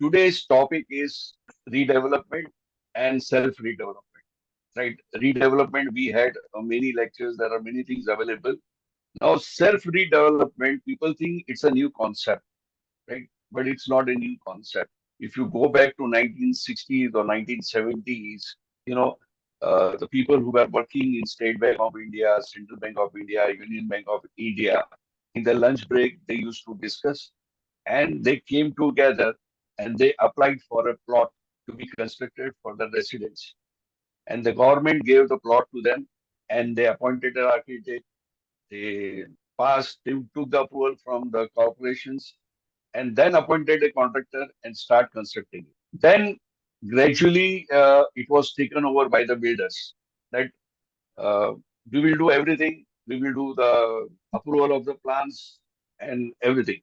today's topic is redevelopment and self-redevelopment, right? Redevelopment, we had many lectures, there are many things available. Now, self-redevelopment, people think it's a new concept, right? But it's not a new concept. If you go back to 1960s or 1970s, you know, the people who were working in State Bank of India, Central Bank of India, Union Bank of India, in the lunch break, they used to discuss and they came together and they applied for a plot to be constructed for the residents. And the government gave the plot to them and they appointed an architect. They they took the approval from the corporations and then appointed a contractor and start constructing it. Then gradually it was taken over by the builders that uh, we will do everything. We will do the approval of the plans and everything.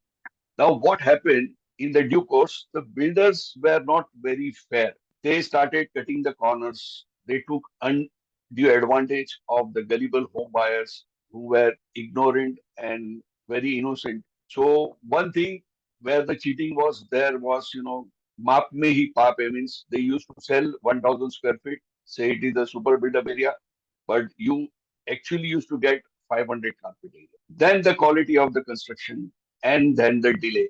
Now, what happened in the due course, the builders were not very fair. They started cutting the corners. They took undue advantage of the gullible home buyers who were ignorant and very innocent. So one thing where the cheating was there was, map mein hi paap hai, means they used to sell 1,000 square feet, say it is a super build-up area, but you actually used to get 500 carpet area. Then the quality of the construction and then the delay,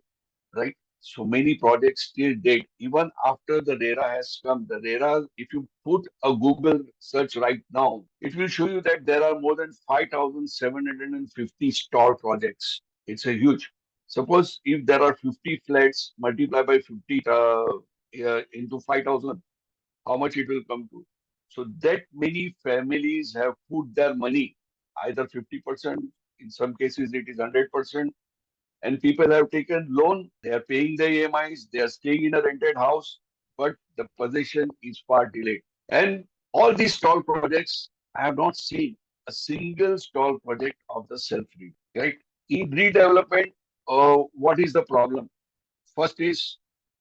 right? So many projects still date. Even after the RERA has come, the RERA, if you put a Google search right now, it will show you that there are more than 5,750 stall projects. It's a huge. Suppose if there are 50 flats, multiply by 50 into 5,000, how much it will come to? So that many families have put their money, either 50%, in some cases it is 100%, and people have taken loan, they are paying the EMIs, they are staying in a rented house, but the possession is far delayed. And all these stall projects, I have not seen a single stall project of the self-read, right? In redevelopment, what is the problem? First is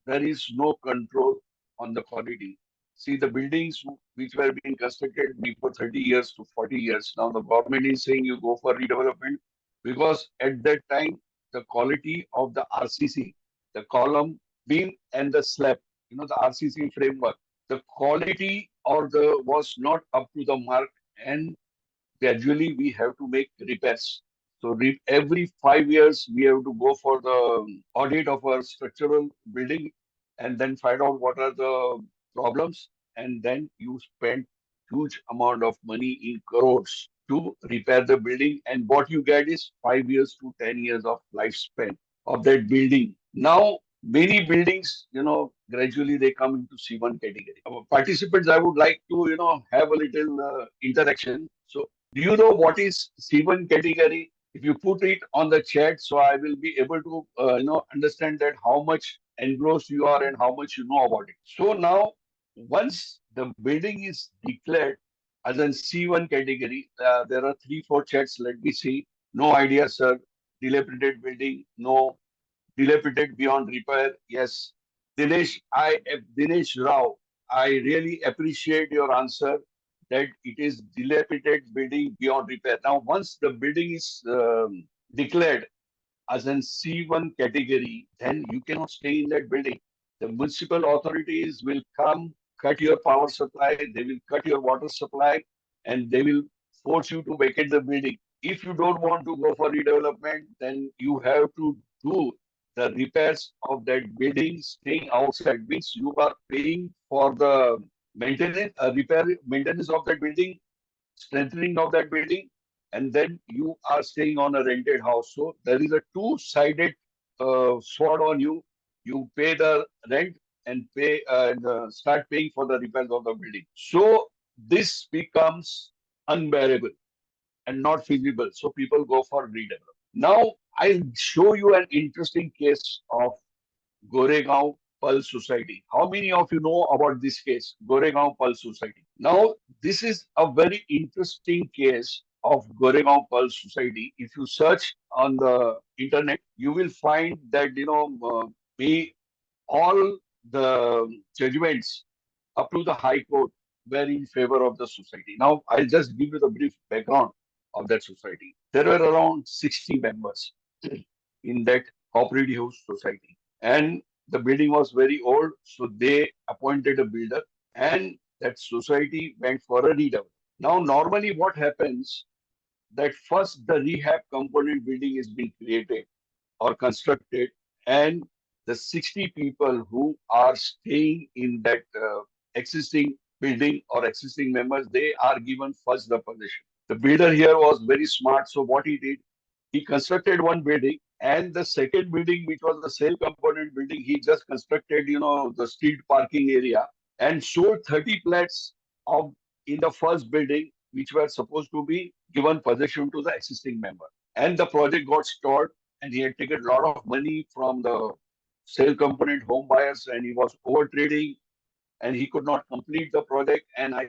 there is no control on the quality. See, the buildings which were being constructed before 30 years to 40 years, now the government is saying you go for redevelopment because at that time, the quality of the RCC, the column, beam, and the slab, the RCC framework, the quality or the was not up to the mark, and gradually we have to make repairs. So every 5 years we have to go for the audit of our structural building and then find out what are the problems, and then you spend huge amount of money in crores to repair the building, and what you get is 5 years to 10 years of lifespan of that building. Now many buildings, gradually they come into C1 category. Our participants, I would like to, have a little interaction. So do you know what is C1 category? If you put it on the chat, so I will be able to, understand that how much engrossed you are and how much you know about it. So now, once the building is declared as a C1 category, there are three, four chats. Let me see. No idea, sir. Dilapidated building. No. Dilapidated beyond repair. Yes. Dinesh Rao, I really appreciate your answer that it is dilapidated building beyond repair. Now, once the building is declared as an C1 category, then you cannot stay in that building. The municipal authorities will come, cut your power supply, they will cut your water supply, and they will force you to vacate the building. If you don't want to go for redevelopment, then you have to do the repairs of that building staying outside, means you are paying for the maintenance, repair, maintenance of that building, strengthening of that building, and then you are staying on a rented house. So there is a two-sided sword on you. You pay the rent and start paying for the repairs of the building. So this becomes unbearable and not feasible. So people go for redevelopment. Now I'll show you an interesting case of Goregaon Pulse Society. How many of you know about this case, Goregaon Pulse Society? Now, this is a very interesting case of Goregaon Pulse Society. If you search on the internet, you will find that, we all the judgments up to the High Court were in favor of the society. Now, I'll just give you the brief background of that society. There were around 60 members in that cooperative society. And the building was very old, so they appointed a builder, and that society went for a redevelopment. Now, normally what happens that first the rehab component building is being created or constructed, and the 60 people who are staying in that existing building or existing members, they are given first the possession. The builder here was very smart, so what he did, he constructed one building, and the second building, which was the sale component building, he just constructed, the street parking area and sold 30 flats of in the first building, which were supposed to be given possession to the existing member. And the project got stalled, and he had taken a lot of money from the sale component home buyers, and he was over trading, and he could not complete the project. And I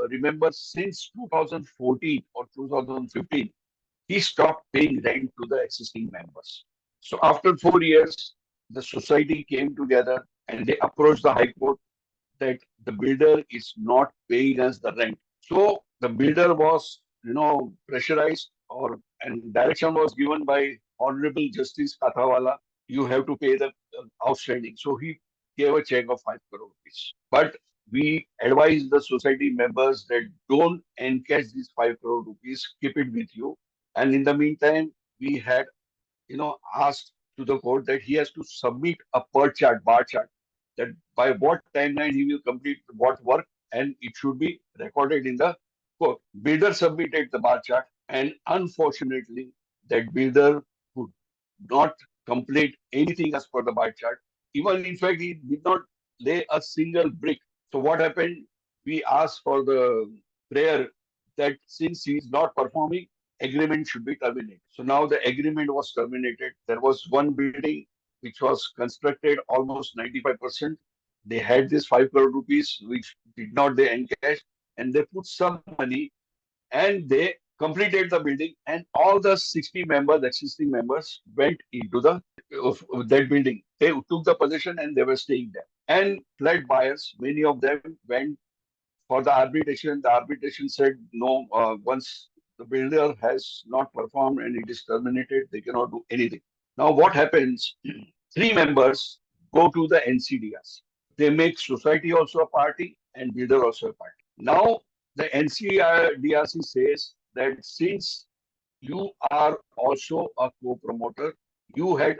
remember since 2014 or 2015, he stopped paying rent to the existing members. So after 4 years, the society came together and they approached the High Court that the builder is not paying us the rent. So the builder was, pressurized, or and direction was given by Honorable Justice Kathawala. You have to pay the outstanding. So he gave a check of 5 crore rupees. But we advise the society members that don't encash these 5 crore rupees, keep it with you. And in the meantime, we had, asked to the court that he has to submit a per chart, bar chart, that by what timeline he will complete what work, and it should be recorded in the court. Builder submitted the bar chart, and unfortunately, that builder could not complete anything as per the bar chart. Even in fact, he did not lay a single brick. So what happened? We asked for the prayer that since he is not performing, agreement should be terminated. So now the agreement was terminated. There was one building which was constructed almost 95%. They had this 5 crore rupees, which did not they encash, and they put some money and they completed the building, and all the 60 members, existing members, went into that building. They took the possession and they were staying there. And flat buyers, many of them went for the arbitration. The arbitration said no, once the builder has not performed and it is terminated, they cannot do anything. Now, what happens? Three members go to the NCDRC. They make society also a party and builder also a party. Now, the NCDRC says that since you are also a co-promoter, you had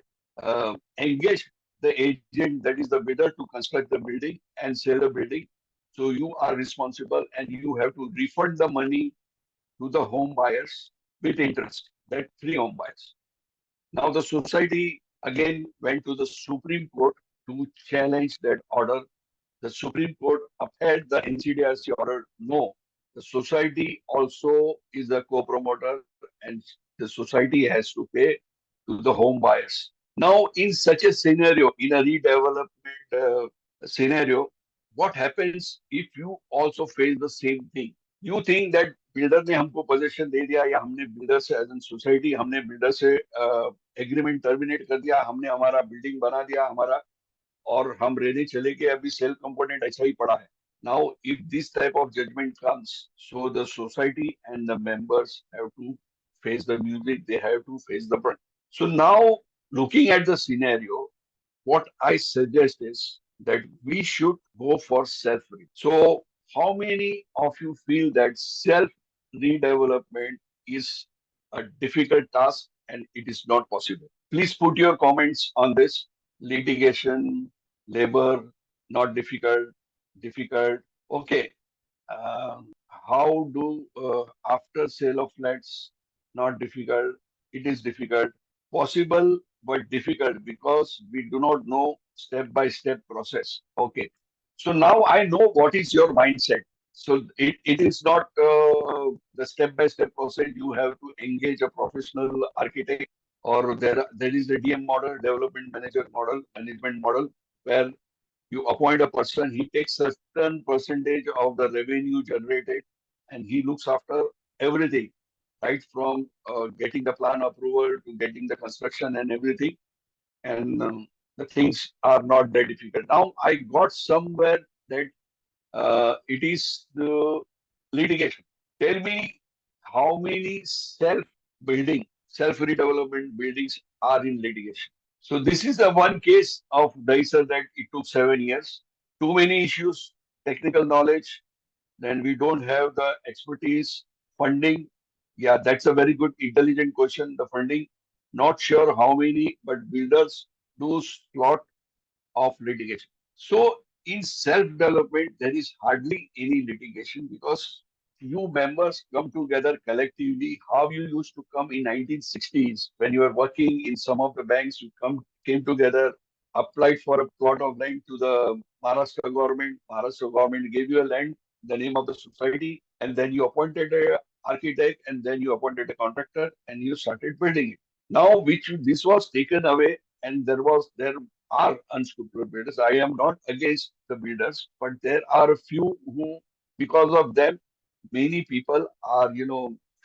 engaged the agent, that is the bidder, to construct the building and sell the building. So you are responsible and you have to refund the money to the home buyers with interest, that three home buyers. Now the society again went to the Supreme Court to challenge that order. The Supreme Court upheld the NCDRC order. No, the society also is a co-promoter and the society has to pay to the home buyers. Now, in such a scenario, in a redevelopment scenario, what happens if you also face the same thing? You think that builder ने हमको position दे दिया या हमने builder से as an society हमने builder से agreement terminate कर दिया, हमने हमारा बिल्डिंग बना दिया हमारा, और हम रहने चले गए, अभी सेल कंपोनेंट ऐसा ही पड़ा है. Now, if this type of judgment comes, so the society and the members have to face the music, they have to face the brunt. So now, looking at the scenario, what I suggest is that we should go for self-read. So, how many of you feel that self-redevelopment is a difficult task and it is not possible? Please put your comments on this. Litigation, labor, not difficult, difficult. Okay. How do after sale of flats, not difficult, it is difficult, possible but difficult because we do not know step by step process. Okay. So now I know what is your mindset. So it is not the step by step process. You have to engage a professional architect, or there is a DM model, development manager model, management model, where you appoint a person, he takes a certain percentage of the revenue generated, and he looks after everything, right from getting the plan approval to getting the construction and everything. And the things are not that difficult. Now, I got somewhere that it is the litigation. Tell me how many self-building, self-redevelopment buildings are in litigation. So this is the one case of Daisar that it took 7 years. Too many issues, technical knowledge, then we don't have the expertise, funding. Yeah, that's a very good, intelligent question. The funding, not sure how many, but builders do lot of litigation. So in self-development, there is hardly any litigation because you members come together collectively. How you used to come in 1960s when you were working in some of the banks, you came together, applied for a plot of land to the Maharashtra government. Maharashtra government gave you a land, the name of the society, and then you appointed a architect, and then you appointed a contractor, and you started building it. Now, which this was taken away, and there are unscrupulous builders. I am not against the builders, but there are a few who, because of them, many people are,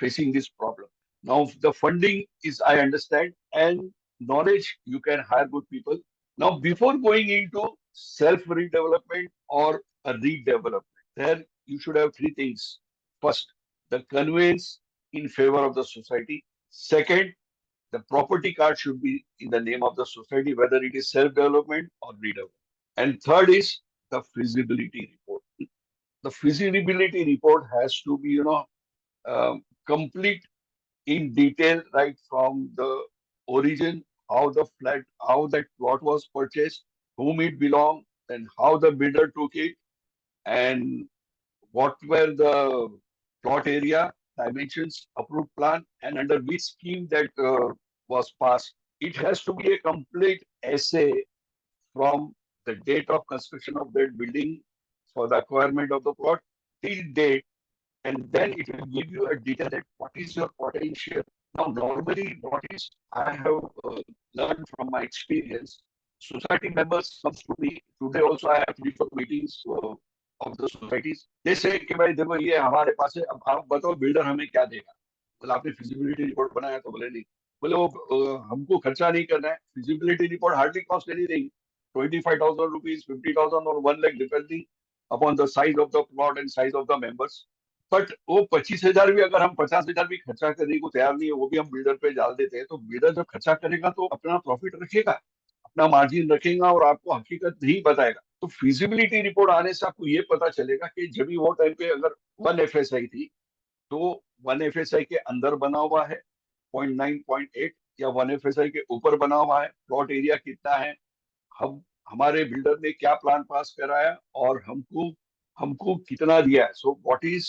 facing this problem. Now, the funding is, I understand, and knowledge, you can hire good people. Now, before going into self-redevelopment or a redevelopment, there you should have three things. First, the conveyance in favor of the society. Second, the property card should be in the name of the society, whether it is self-development or redevelopment. And third is the feasibility report. The feasibility report has to be, complete in detail, right from the origin, how that plot was purchased, whom it belonged, and how the builder took it, and what were the plot area, dimensions, approved plan, and under which scheme that was passed. It has to be a complete essay from the date of construction of that building for the acquirement of the plot till date, and then it will give you a detail that what is your potential. Now, normally, what is I have learned from my experience, society members comes to me today. Also, I have 3 4 meetings of the societies. They say कि भाई देखो ये हमारे पास है, अब आप बताओ builder हमें क्या देगा. बोले आपने फिजिबिलिटी रिपोर्ट बनाया तो बोले नहीं. बोले वो हमको खर्चा नहीं करना है. Feasibility report hardly cost anything. 25,000 rupees, 50,000 or 1 lakh depending upon the size of the plot and size of the members. But वो 25,000 भी अगर हम 50,000 भी खर्चा करने को तैयार नहीं है, वो भी हम बिल्डर पे डाल देते हैं, तो बिल्डर जब खर्चा करेगा तो अपना प्रॉफिट रखेगा, अपना मार्जिन रखेगा और आपको हकीकत नहीं बताएगा. तो फिजिबिलिटी रिपोर्ट आने से आपको ये पता चलेगा कि जब भी वो टाइम पे अगर 1 FSI थी, तो 1 FSI के अंदर बना हुआ है 0.9 0.8 या 1 FSI के ऊपर बना हुआ है, प्लॉट एरिया कितना है, हम हमारे बिल्डर ने क्या प्लान पास कराया और हमको हमको कितना दिया है. So what is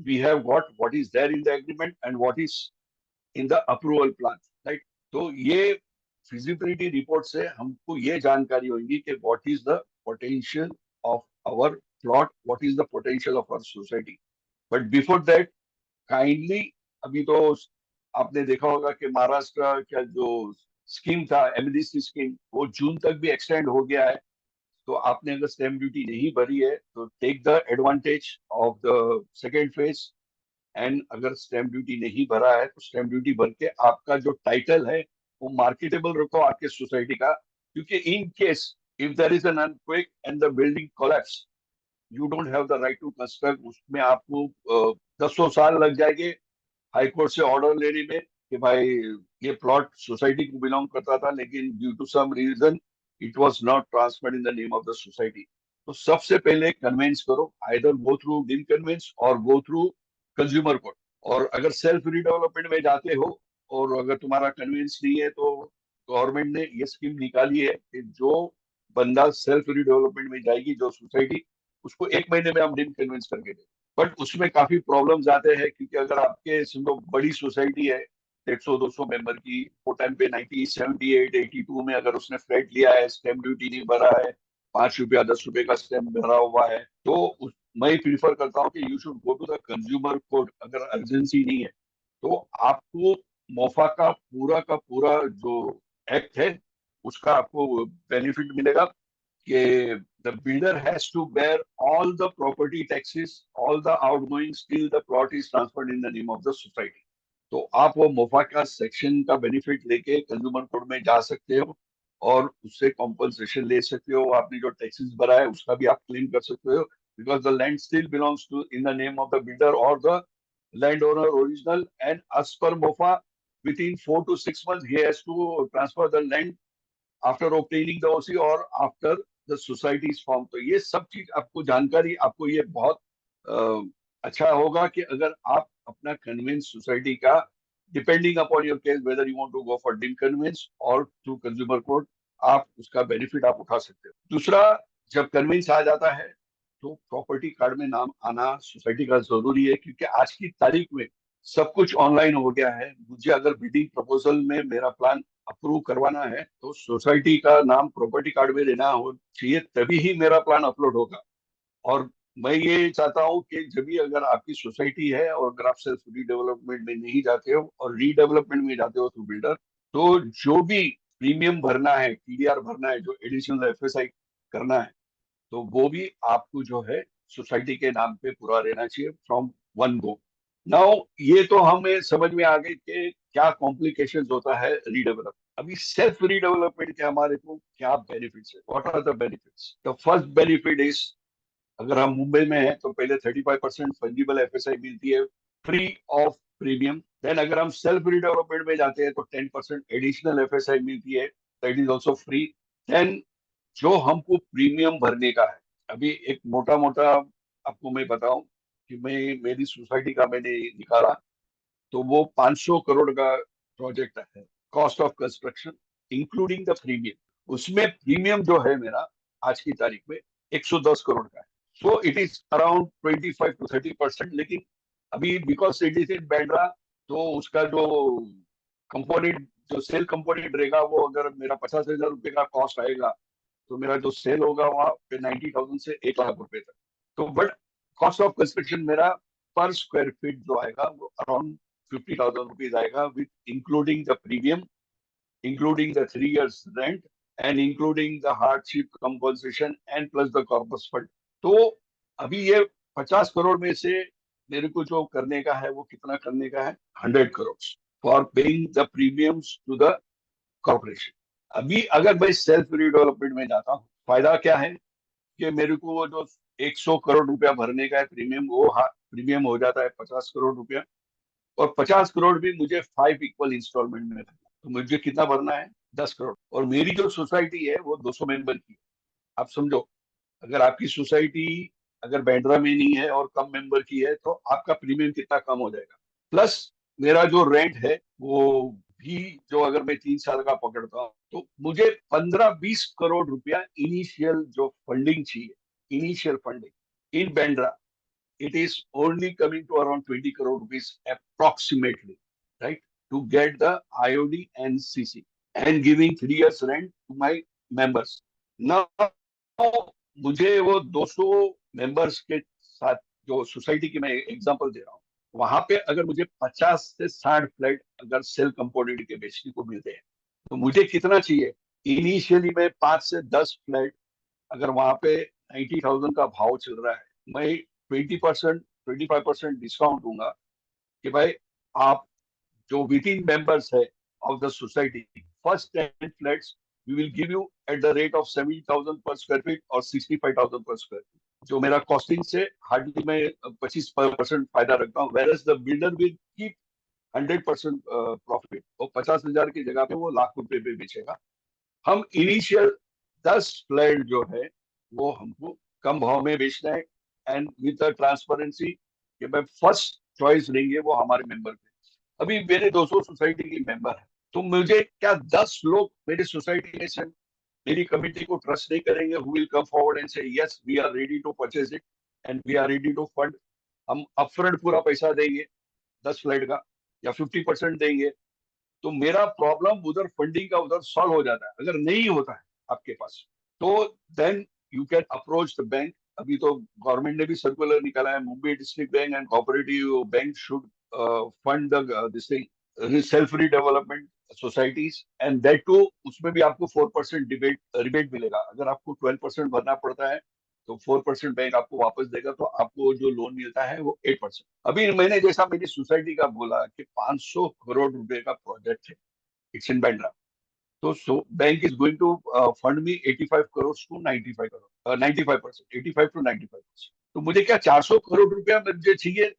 we have got, what is there in the agreement and what is in the approval plan, right. तो ये फिजिबिलिटी रिपोर्ट से हमको ये जानकारी होगी कि what is the potential of our plot, what is the potential of our society. But before that, kindly, अभी तो आपने देखा होगा कि महाराष्ट्र का जो स्कीम था, एमडीसी स्कीम, वो जून तक भी एक्सटेंड हो गया है. तो आपने अगर स्टैम्प ड्यूटी नहीं भरी है तो take the advantage of the second phase. And अगर स्टैम्प ड्यूटी नहीं भरा है तो स्टैम्प ड्यूटी भर के आपका जो टाइटल है वो मार्केटेबल रखो आपके सोसाइटी का, क्योंकि in case if there is an earthquake and the building collapse, you don't have the right to construct. उसमें आपको 10 साल लग जाएंगे हाई कोर्ट से ऑर्डर लेने में कि भाई ये प्लॉट सोसाइटी को बिलोंग करता था, लेकिन due to some reason it was not transferred in the name of the society. तो सबसे पहले कन्वेंस करो, either go through deemed conveyance और गो थ्रू कंज्यूमर कोर्ट. और अगर सेल्फ रिडेवलपमेंट में जाते हो और अगर तुम्हारा कन्वेंस नहीं है, तो गवर्नमेंट ने ये स्कीम निकाली है कि जो बंदा सेल्फ रिडेवलपमेंट में जाएगी जो सोसाइटी, उसको 1 महीने में हम डिन कन्वेंस करके दें. बट उसमें काफी प्रॉब्लम्स आते हैं, क्योंकि अगर आपके समझो बड़ी सोसाइटी है 150 200 मेंबर की, वो टाइम पे 1978 82 में अगर उसने फ्लैट लिया है, स्टैम्प ड्यूटी नहीं भरा है, 5 रुपया 10 रुपए का स्टैम्प भरा हुआ है, तो मैं प्रीफर करता हूँ कि you should go to the consumer court. अगर अर्जेंसी नहीं है तो आपको मोफा का पूरा जो एक्ट है उसका आपको बेनिफिट मिलेगा कि the builder has to bear all the property taxes, all the outgoings till the plot is transferred in the name of the society. तो आप वो मोफा का सेक्शन का बेनिफिट लेके कंज्यूमर कोर्ट में जा सकते हो और उससे कॉम्पनसेशन ले सकते हो. आपने जो टैक्सेस भरा है उसका भी आप क्लेम कर सकते हो, because the land still belongs to in the name of the builder और the land owner original. And as per MOFA, within 4 to 6 months he has to transfer the land after obtaining the OC और after the society form. तो ये सब चीज आपको जानकारी, आपको ये बहुत अच्छा होगा कि अगर आप अपना कन्वेंस सोसाइटी का, depending upon your case whether you want to go for deemed conveyance और थ्रू कंज्यूमर कोर्ट, आप उसका बेनिफिट आप उठा सकते हो। दूसरा, जब कन्वेंस आ जाता है तो प्रॉपर्टी कार्ड में नाम आना सोसाइटी का जरूरी है, क्योंकि आज की तारीख में सब कुछ ऑनलाइन हो गया है। मुझे अगर बिडिंग प्रपोजल में मेरा प्लान अप्रूव करवाना है तो सोसाइटी का नाम प्रॉपर्टी कार्ड में लेना हो चाहिए, तभी ही मेरा प्लान अपलोड होगा। और मैं ये चाहता हूँ कि जब भी अगर आपकी सोसाइटी है और अगर आप सेल्फ रीडेवलपमेंट में नहीं जाते हो और रीडेवलपमेंट में जाते हो थ्रू बिल्डर, तो जो भी प्रीमियम भरना है, टीडीआर भरना है, जो एडिशनल एफएसआई करना है, तो वो भी आपको जो है सोसाइटी के नाम पे पूरा रहना चाहिए फ्रॉम वन गो। नाउ ये तो हमें समझ में आ गई कि क्या कॉम्प्लिकेशंस होता है रीडेवलप। अभी सेल्फ रीडेवलपमेंट के हमारे को क्या बेनिफिट्स है, what are the benefits? The first benefit is, अगर हम मुंबई में हैं तो पहले 35% फंजिबल एफएसआई मिलती है फ्री ऑफ प्रीमियम। देन अगर हम सेल्फ रिडेवलपमेंट में जाते हैं तो 10% एडिशनल एफएसआई मिलती है, that is also free. Then जो हमको प्रीमियम भरने का है, अभी एक मोटा मोटा आपको मैं बताऊं कि मैं मेरी सोसाइटी का मैंने निकाला, तो वो 500 करोड़ का प्रोजेक्ट है, cost of construction including the premium. उसमें प्रीमियम जो है मेरा आज की तारीख में 110 करोड़ का है। So it is around 25 to 30%। लेकिन अभी because it is in Bandra, तो उसका जो कंपोनेंट, जो सेल कंपोनेंट रहेगा, वो अगर मेरा 50,000 रुपये का कॉस्ट आएगा, तो मेरा जो सेल होगा वहां पे 90,000 से 1 लाख रुपए तक। तो बट कॉस्ट ऑफ कंस्ट्रक्शन मेरा पर स्क्वायर फीट जो आएगा वो अराउंड 50,000 रुपीज आएगा, with including the premium, including the 3 years rent, and including the hardship compensation and plus the corpus fund। तो अभी ये 50 करोड़ में से मेरे को जो करने का है वो कितना करने का है? 100 crore for paying the premiums to the corporation. अभी अगर मैं सेल्फ रिडेवलपमेंट में जाता हूँ, फायदा क्या है कि मेरे को वो जो 100 करोड़ रुपया भरने का है प्रीमियम, वो प्रीमियम हो जाता है 50 करोड़ रुपया। और 50 करोड़ भी मुझे 5 इक्वल इंस्टॉलमेंट में भरना है। तो मुझे कितना भरना है? 10 करोड़। और मेरी जो सोसाइटी है वो 200 मेंबर की है। आप समझो, अगर आपकी सोसाइटी अगर बैंड्रा में नहीं है और कम मेंबर की है, तो आपका प्रीमियम कितना कम हो जाएगा। प्लस मेरा जो रेंट है वो भी, जो अगर मैं 3 साल का पकड़ता हूँ, तो मुझे 15-20 करोड़ रुपया इनिशियल जो फंडिंग चाहिए, initial funding in Bandra, it is only coming to around 20 crore rupees approximately, right? To get the IOD and CC and giving 3 years rent to my members. Now, मुझे वो 200 मेंबर्स के साथ, जो सोसाइटी की मैं example दे रहा हूँ, वहां पे अगर मुझे 50 से 60 फ्लैट अगर सेल कंपाउंडेड के बेचने को मिलते हैं, तो मुझे कितना चाहिए? इनिशियली मैं 5 से 10 फ्लैट, अगर वहां पे 90,000 का भाव चल रहा है, मैं 20%, 25% डिस्काउंट दूंगा कि भाई आप जो विद इन मेंबर्स है of the society, first 10 flats we will give you at the rate of 70,000 per square feet और 65,000 पर स्क्वायर फीट। जो मेरा कॉस्टिंग से हार्डली मैं 25% फायदा रखता हूँ, whereas the builder will keep 100% profit. वो 50,000 की जगह पे वो लाख रुपए पे बेचेगा। हम इनिशियल 10 फ्लैट जो है वो हमको कम भाव में बेचना है, एंड विद ट्रांसपेरेंसी कि भाई फर्स्ट चॉइस रहेंगे वो हमारे मेंबर के। अभी मेरे 200 सोसाइटी के मेंबर है, तो मुझे क्या 10 लोग मेरी सोसाइटी में से मेरी कमिटी को ट्रस्ट नहीं करेंगे? Who will come forward and say yes we are ready to purchase it and we are ready to fund. हम अपफ्रंट पूरा पैसा देंगे 10 फ्लैट का, या 50% देंगे, तो मेरा प्रॉब्लम उधर फंडिंग का उधर सॉल्व हो जाता है। अगर नहीं होता है आपके पास, तो then you can approach the bank. अभी तो गवर्नमेंट ने भी सर्कुलर निकाला है, Mumbai district bank and cooperative bank should fund the this thing, self redevelopment societies, and that too उसमें भी आपको 4% डिबेट रिबेट मिलेगा। अगर आपको 12% भरना पड़ता है, तो 4% बैंक आपको वापस देगा, तो आपको जो लोन मिलता है वो 8%। अभी मैंने जैसा मेरी सोसाइटी का बोला कि 500 करोड़ रुपए का प्रोजेक्ट है, इट्स इन बैंड्रा, तो bank is going to fund me 85 crore to 95 crore, 95%, 85 to 95%। तो मुझे क्या 400 करोड़ रुपया मुझे चाहिए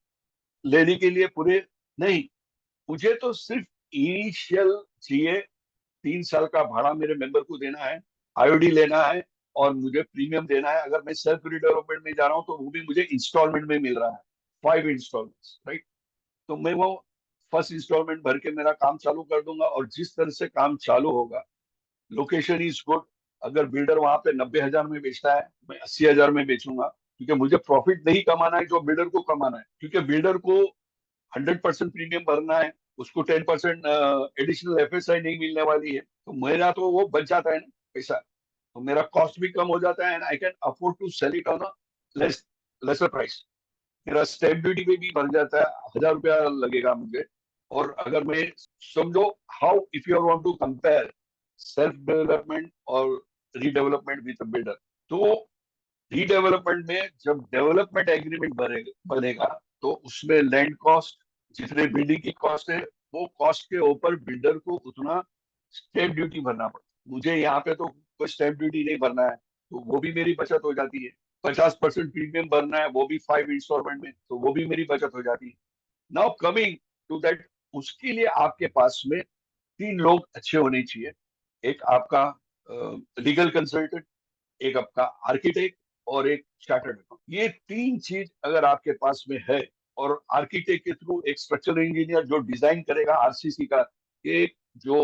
लेने के लिए पूरे? नहीं, मुझे तो सिर्फ इनिशियल चाहिए 3 साल का भाड़ा मेरे मेंबर को देना है, आईओडी लेना है और मुझे प्रीमियम देना है। अगर मैं सेल्फ रिडेवलपमेंट में जा रहा हूँ तो वो भी मुझे इंस्टॉलमेंट में मिल रहा है, 5 इंस्टॉलमेंट्स, राइट। तो मैं वो फर्स्ट इंस्टॉलमेंट भर के मेरा काम चालू कर दूंगा, और जिस तरह से काम चालू होगा, लोकेशन इज गुड। अगर बिल्डर वहां पे 90,000 में बेचता है, मैं 80,000 में बेचूंगा, क्योंकि मुझे प्रॉफिट नहीं कमाना है जो बिल्डर को कमाना है। क्योंकि बिल्डर को 100% प्रीमियम भरना है, उसको 10% एडिशनल एफएसआई नहीं मिलने वाली है, तो मेरा तो वो बच जाता है ना पैसा। तो मेरा कॉस्ट भी कम हो जाता है, and I can afford to sell it on a less lesser price. मेरा स्टैम्प ड्यूटी पे भी बढ़ जाता है, 1,000 रुपया लगेगा मुझे। और अगर मैं, समझो, how if you want to compare self development और रीडेवलपमेंट विद बिल्डर, तो रीडेवलपमेंट में जब डेवलपमेंट एग्रीमेंट बनेगा तो उसमें लैंड कॉस्ट, जितने बिल्डिंग की कॉस्ट है, वो कॉस्ट के ऊपर बिल्डर को उतना स्टैम्प ड्यूटी भरना पड़ता है। मुझे यहाँ पे तो कोई स्टैम्प ड्यूटी नहीं भरना है, तो वो भी मेरी बचत हो जाती है। 50% प्रीमियम भरना है, वो भी 5 इंस्टॉलमेंट में, तो वो भी मेरी बचत हो जाती है। नाउ कमिंग टू दैट, उसके लिए आपके पास में 3 लोग अच्छे होने चाहिए। एक आपका लीगल कंसल्टेंट, एक आपका आर्किटेक्ट, और एक चार्टर्ड अकाउंट। ये 3 चीज अगर आपके पास में है, और आर्किटेक्ट के थ्रू एक स्ट्रक्चरल इंजीनियर जो डिजाइन करेगा आरसीसी का, ये जो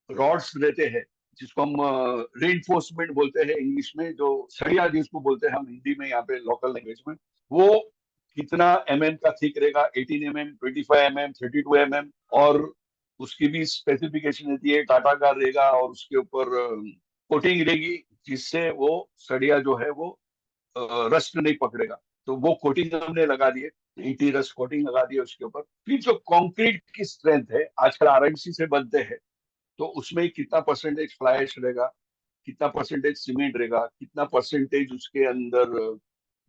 रॉड्स रहते हैं, जिसको हम रेइंफोर्समेंट बोलते हैं इंग्लिश में, जो सरिया जिसको बोलते हैं हम हिंदी में यहाँ पे लोकल लैंग्वेज में, वो कितना एमएम का थिक रहेगा, 18 mm, 25 mm, 32 mm, और उसकी भी स्पेसिफिकेशन रहती है, टाटा का रहेगा, और उसके ऊपर कोटिंग रहेगी, जिससे वो सड़िया जो है वो रस्ट नहीं पकड़ेगा। तो वो कोटिंग हमने लगा दी है, ईटी रस्ट कोटिंग लगा दी है उसके ऊपर। फिर जो कंक्रीट की स्ट्रेंथ है, आजकल आरएमसी से बनते हैं, तो उसमें कितना परसेंटेज फ्लाई ऐश रहेगा, कितना परसेंटेज सीमेंट रहेगा, कितना परसेंटेज उसके अंदर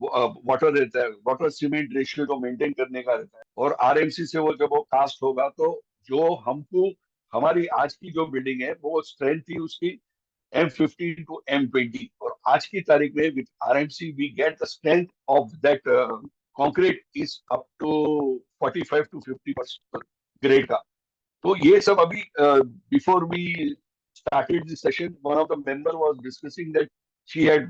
वाटर रहता है, वाटर सीमेंट रेशियो जो मेंटेन करने का रहता है। और आरएमसी से वो जब वो कास्ट होगा, तो जो हमको, हमारी आज की जो बिल्डिंग है वो स्ट्रेंथ थी उसकी M15 to M20, और आज की तारीख में with RMC we get the strength of that concrete is up to 45 to 50% grade का। तो ये सब अभी, before we started the session, one of the member was discussing that she had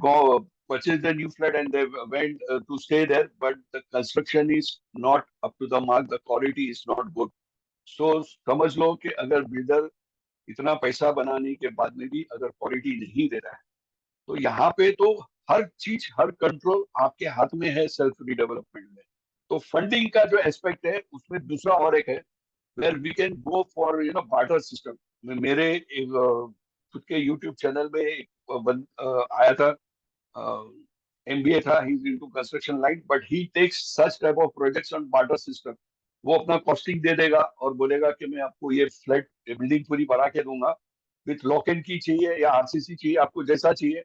purchased a new flat and they went to stay there, but the construction is not up to the mark, the quality is not good. So समझ लो कि अगर builder इतना पैसा बनाने के बाद में भी अगर क्वालिटी नहीं दे रहा है, तो यहाँ पे तो हर चीज, हर कंट्रोल आपके हाथ में है सेल्फ रिडेवलपमेंट में। तो फंडिंग का जो एस्पेक्ट है, उसमें दूसरा और एक है, where we can go for barter system. मेरे एक खुद के यूट्यूब चैनल में एक आया था, एमबीए था, he is into construction line, but he takes such type of projects on barter system. वो अपना कॉस्टिंग दे देगा और बोलेगा कि मैं आपको ये फ्लैट बिल्डिंग पूरी बना के दूंगा, विथ लॉक एंड की चाहिए या आरसीसी चाहिए, आपको जैसा चाहिए,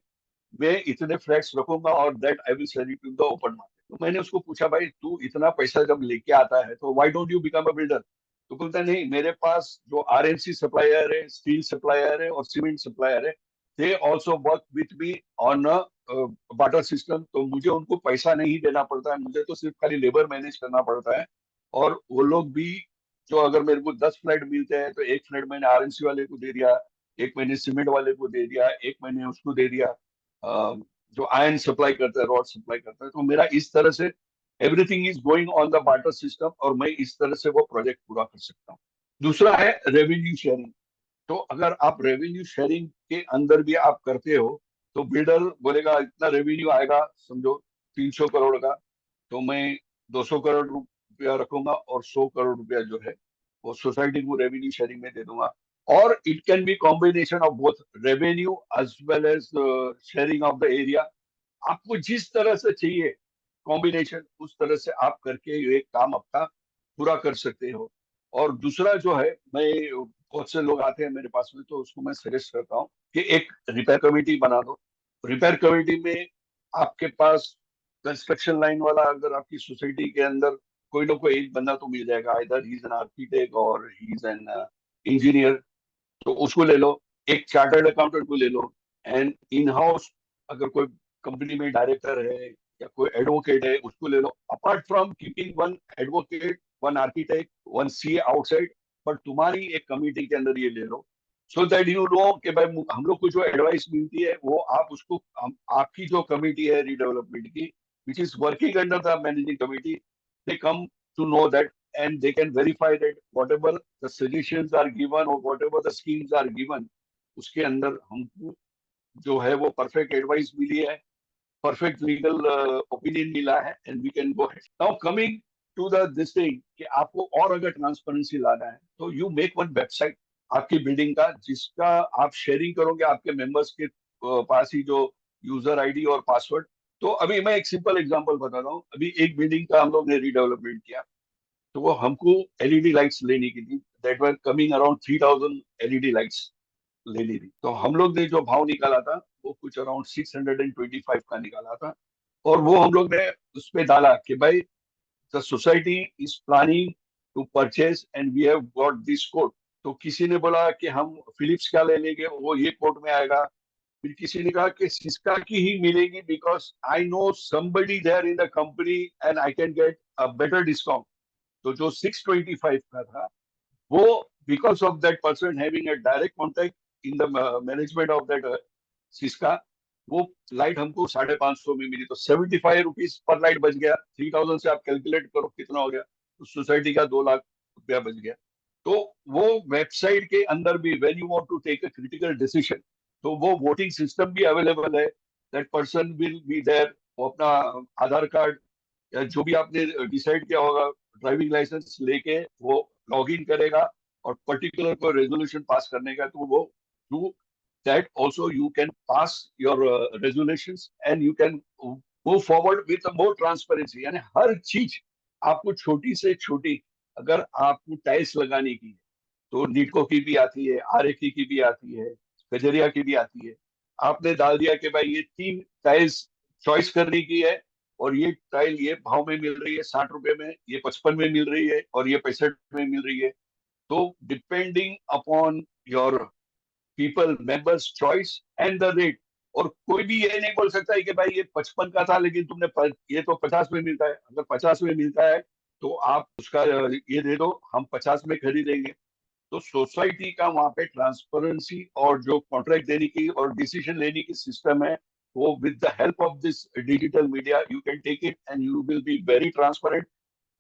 मैं इतने फ्लैट्स रखूंगा और that I will sell it in the open market. तो मैंने उसको पूछा, भाई तू इतना पैसा जब लेके आता है तो why don't you become a builder? तो बोलता है, नहीं, मेरे पास जो आरएमसी सप्लायर है, स्टील सप्लायर है और सीमेंट सप्लायर है, they also work with me on a barter system, तो मुझे उनको पैसा नहीं देना पड़ता है, मुझे तो सिर्फ खाली लेबर मैनेज करना पड़ता है। और वो लोग भी, जो अगर मेरे को 10 फ्लैट मिलते हैं, तो एक फ्लैट मैंने आरएमसी वाले को दे दिया, एक महीने सीमेंट वाले को दे दिया, एक महीने उसको दे दिया, जो आयरन सप्लाई करता है, रॉड सप्लाई करता है। तो मेरा इस तरह से everything is going on the barter system, और मैं इस तरह से वो प्रोजेक्ट पूरा कर सकता हूँ। दूसरा है रेवेन्यू शेयरिंग। तो अगर आप रेवेन्यू शेयरिंग के अंदर भी आप करते हो, तो बिल्डर बोलेगा इतना रेवेन्यू आएगा, समझो 300 करोड़ का, तो मैं 200 करोड़ रुपया रखूंगा, और 100 करोड़ रुपया जो है वो सोसाइटी को रेवेन्यू शेयरिंग में दे दूंगा। और it can be combination of both revenue as well as sharing of the area. आपको जिस तरह से चाहिए कॉम्बिनेशन, उस तरह से आप करके ये काम आपका पूरा कर सकते हो। और दूसरा जो है, मैं, बहुत से लोग आते हैं मेरे पास में, तो उसको मैं सजेस्ट करता हूँ कि एक रिपेयर कमेटी बना दो। रिपेयर कमेटी में आपके पास कंस्ट्रक्शन लाइन वाला, अगर आपकी सोसाइटी के अंदर कोई ना कोई एक बंदा तो मिल जाएगा, इधर ही इज एन आर्किटेक्ट और ही इज एन इंजीनियर, तो उसको ले लो। एक चार्टर्ड अकाउंटेंट को ले लो। एंड इन हाउस अगर कोई कंपनी में डायरेक्टर है या कोई एडवोकेट है, उसको ले लो। Apart from keeping one advocate, one architect, one CA outside, पर तुम्हारी एक कमिटी के अंदर ये ले लो सो दैट यू नो कि भाई हम लोग को जो एडवाइस मिलती है वो आप उसको आपकी जो कमिटी है रीडेवलपमेंट की, which is working under the managing committee, they come to know that and they can verify that whatever the suggestions are given और whatever the schemes are given, उसके अंदर हमको जो है वो perfect advice मिली है, perfect legal opinion मिला है, and we can go ahead. Now coming to the this thing कि आपको और अगर ट्रांसपेरेंसी लाना है तो यू मेक वन वेबसाइट आपकी बिल्डिंग का, जिसका आप शेयरिंग करोगे आपके मेंबर्स के पास ही जो यूजर आईडी और पासवर्ड। तो अभी मैं एक सिंपल एग्जांपल बता रहा हूँ, अभी एक बिल्डिंग का हम लोग ने रीडेवलपमेंट किया, तो वो हमको एलईडी लाइट्स लेनी की थी, that were coming around 3000 LED lights लेनी थी। तो हम लोग ने जो भाव निकाला था वो कुछ अराउंड 625 का निकाला था, और वो हम लोग ने उस पे डाला कि भाई the society is planning to purchase and we have got this code. तो किसी ने बोला कि हम फिलिप्स का ले लेंगे, वो ये कोड में आएगा। फिर किसी ने कहा कि सिस्का की ही मिलेगी because I know somebody there in the company and I can get a better discount. तो जो 625 का था वो, because of that person having a direct contact in the management of that Syska, वो लाइट हमको 550 में मिली। तो 75 रुपीज पर लाइट बच गया। 3000 से आप कैलकुलेट करो कितना हो गया, तो सोसाइटी का 2 लाख रुपया बच गया। तो वो वेबसाइट के अंदर भी when you want to take a critical decision, तो वो वोटिंग सिस्टम भी अवेलेबल है। That person will be there, वो अपना आधार कार्ड या जो भी आपने डिसाइड किया होगा, ड्राइविंग लाइसेंस लेके वो लॉग इन करेगा, और पर्टिकुलर को रेजोल्यूशन पास करने का, तो वो through that also you can pass your resolutions and you can move forward with more transparency. यानी हर चीज आपको छोटी से छोटी, अगर आपको टाइल्स लगाने की है तो नीटको की भी आती है, आरएकी की भी आती है, कजरिया की भी आती है। आपने डाल दिया कि भाई ये 3 टाइल्स चॉइस करने की है, और ये टाइल ये भाव में मिल रही है 60 रुपए में, ये 55 में मिल रही है, और ये 65 में मिल रही है। तो depending upon your people members choice and the rate, और कोई भी ये नहीं बोल सकता है कि भाई ये 55 का था लेकिन ये तो 50 में मिलता है। अगर 50 में मिलता है तो आप उसका ये दे दो, हम 50 में खरीदेंगे। तो सोसाइटी का वहां पे ट्रांसपेरेंसी और जो कॉन्ट्रैक्ट देने की और डिसीजन लेने की सिस्टम है, वो with the help of this digital media you can take it and you will be very transparent.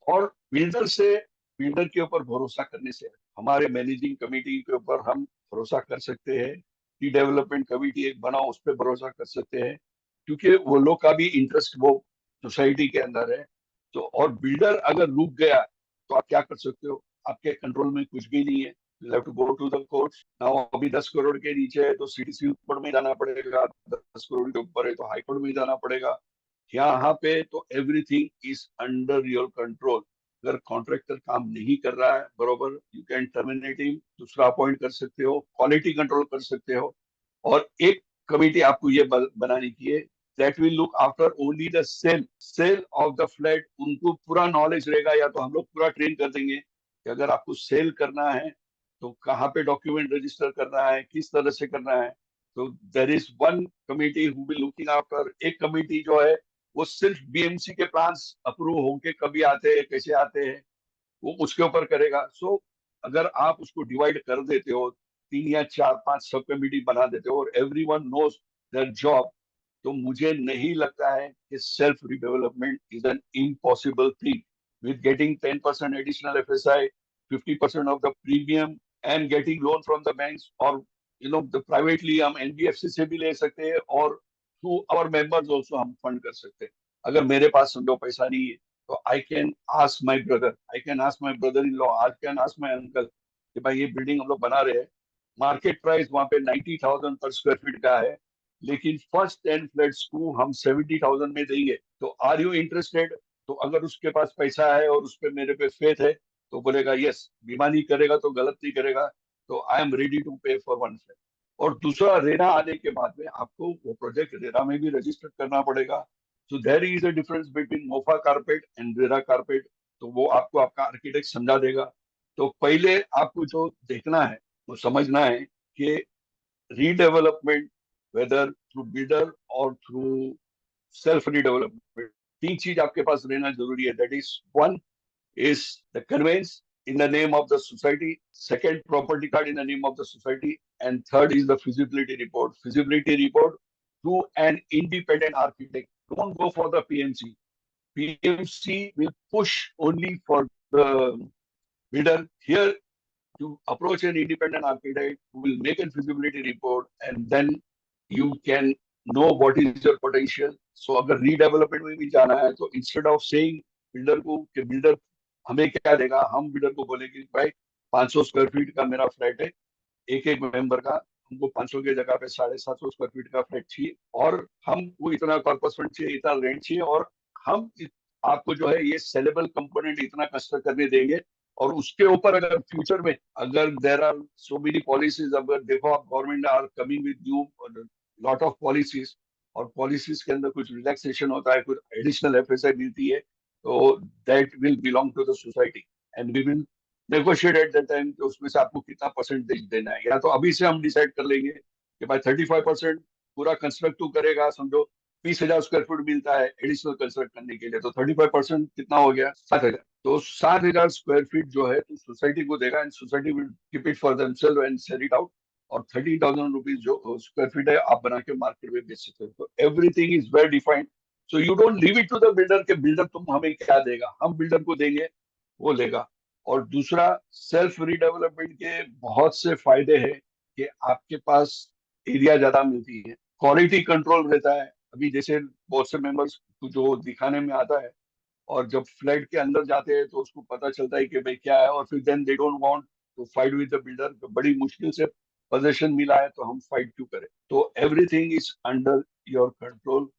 और बिल्डर के ऊपर भरोसा करने से, हमारे मैनेजिंग कमेटी के ऊपर हम भरोसा कर सकते हैं, कि डेवलपमेंट कमेटी एक बनाओ उस पर भरोसा कर सकते हैं, क्योंकि वो लोग का भी इंटरेस्ट वो सोसाइटी के अंदर है। तो और बिल्डर अगर रुक गया तो आप क्या कर सकते हो, आपके कंट्रोल में कुछ भी नहीं है। You have to go to the court. Now अभी 10 करोड़ के नीचे है तो सीटीसी कोर्ट में जाना पड़ेगा, 10 करोड़ के ऊपर है तो हाई कोर्ट में जाना पड़ेगा। यहाँ पे तो everything is under your control. अगर कॉन्ट्रैक्टर काम नहीं कर रहा है बरोबर, यू कैन टर्मिनेट हिम, दूसरा अपॉइंट कर सकते हो, क्वालिटी कंट्रोल कर सकते हो। और एक कमेटी आपको ये बनानी चाहिए, that will look after only the sale of the flat. उनको पूरा नॉलेज रहेगा, या तो हम लोग पूरा ट्रेन कर देंगे कि अगर आपको सेल करना है तो कहाँ पे डॉक्यूमेंट रजिस्टर करना है, किस तरह से करना है। तो there is one committee who will looking after. एक कमेटी जो है वो सिर्फ बीएमसी के प्लान्स अप्रूव होके कभी आते हैं, कैसे आते हैं, वो उसके ऊपर करेगा। सो अगर आप उसको डिवाइड कर देते हो, 3 या 4 5 सब कमिटी बना देते हो, और every one knows their job, तो मुझे नहीं लगता है कि self redevelopment is an impossible thing. With getting 10% additional FSI, 50% of the premium, and getting loan from the banks, और द प्राइवेटली हम एनबीएफसी से भी ले सकते हैं, और थ्रू आवर मेंबर्स ऑल्सो हम फंड कर सकते हैं। अगर मेरे पास समझो पैसा नहीं है तो I can ask my brother, I can ask my brother in law, I can ask my uncle कि भाई ये बिल्डिंग हम लोग बना रहे हैं, मार्केट प्राइस वहां पे 90,000 पर स्क्वायर फीट का है, लेकिन फर्स्ट 10 फ्लैट्स को हम 70,000 में देंगे, तो आर यू इंटरेस्टेड। तो अगर उसके पास पैसा है और उस पर मेरे पे फेथ है, तो बोलेगा यस, बीमा नहीं करेगा तो गलत नहीं करेगा, तो आई एम रेडी टू पे फॉर 1 फ्लैट। और दूसरा, रेरा आने के बाद में आपको वो प्रोजेक्ट रेरा में भी रजिस्टर करना पड़ेगा। So there is a difference between MOFA carpet and RERA carpet. तो वो आपको आपका आर्किटेक्ट समझा देगा। तो पहले आपको जो देखना है, वो समझना है कि रीडेवलपमेंट, वेदर थ्रू बिल्डर और थ्रू सेल्फ रीडेवलपमेंट, 3 चीज आपके पास रहना जरूरी है। That is one is the conveyance, in the name of the society, second property card in the name of the society, and third is the feasibility report. Feasibility report to an independent architect. Don't go for the PMC. PMC will push only for the builder. Here, you approach an independent architect who will make a feasibility report, and then you can know what is your potential. So अगर redevelopment में भी जाना है तो instead of saying builder को कि builder हमें क्या देगा, हम builder को बोलेंगे भाई 500 स्क्वायर फीट का मेरा फ्लैट है, एक एक मेंबर का, हमको 500 की जगह पे 750 स्क्वायर फीट का फ्लैट चाहिए, और हमको इतना कॉर्पस फंड चाहिए, इतना रेंट चाहिए, और हम आपको जो है ये सेलेबल कंपोनेंट इतना कंस्ट्रक्ट करने देंगे। और उसके ऊपर अगर फ्यूचर में अगर there are so many policies, अगर देखो आप government are coming with new lot of policies, और पॉलिसीज के अंदर कुछ रिलैक्सेशन होता है, कुछ एडिशनल एफएसआई मिलती है, तो that will belong to the society and we will negotiate at the time कि उसमें से आपको कितना परसेंटेज देना है। या तो अभी से हम डिसाइड कर लेंगे कि भाई 35% पूरा कंस्ट्रक्ट तू करेगा, समझो 20,000 स्क्वायर फीट मिलता है एडिशनल कंस्ट्रक्ट करने के लिए, तो 35% कितना हो गया, 7,000। तो 7,000 स्क्वायर फीट जो है तो सोसाइटी को देगा, and society will keep it for themselves and sell it out. और 30,000 रुपीज जो स्क्वायर फीट है आप बना के मार्केट में बेच सकते हो। तो everything is well defined. So you don't leave it to the builder के बिल्डर तुम हमें क्या देगा, हम बिल्डर को देंगे, वो लेगा। और दूसरा, सेल्फ रीडेवलपमेंट के बहुत से फायदे हैं कि आपके पास एरिया ज्यादा मिलती है, क्वालिटी कंट्रोल रहता है। अभी जैसे बहुत से मेंबर्स जो दिखाने में आता है, और जब फ्लैट के अंदर जाते हैं तो उसको पता चलता है कि भाई क्या है, और फिर then they don't want to fight with the builder, तो बड़ी मुश्किल से पोजीशन मिला है तो हम फाइट क्यों करें। तो everything is under your control.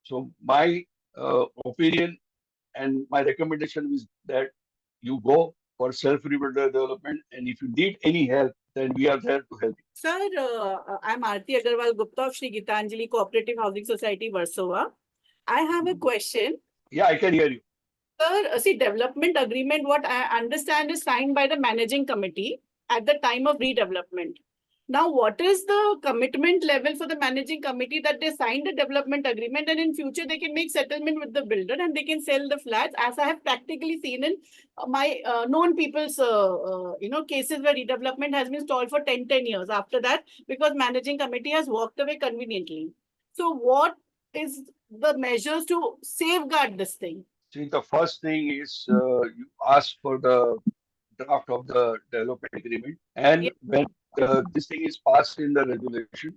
So my opinion and my recommendation is that you go for self-development, and if you need any help, then we are there to help you. Sir, I'm Aarti Agarwal Gupta of Shri Gitanjali Cooperative Housing Society, Warsaw. I have a question. Yeah, I can hear you. Sir, see, development agreement, what I understand, is signed by the managing committee at the time of redevelopment. Now, what is the commitment level for the managing committee that they signed a development agreement, and in future they can make settlement with the builder and they can sell the flats, as I have practically seen in my known people's cases where redevelopment has been stalled for 10 years after that because managing committee has walked away conveniently. So what is the measures to safeguard this thing? See, the first thing is you ask for the draft of the development agreement, and Yes. when this thing is passed in the resolution,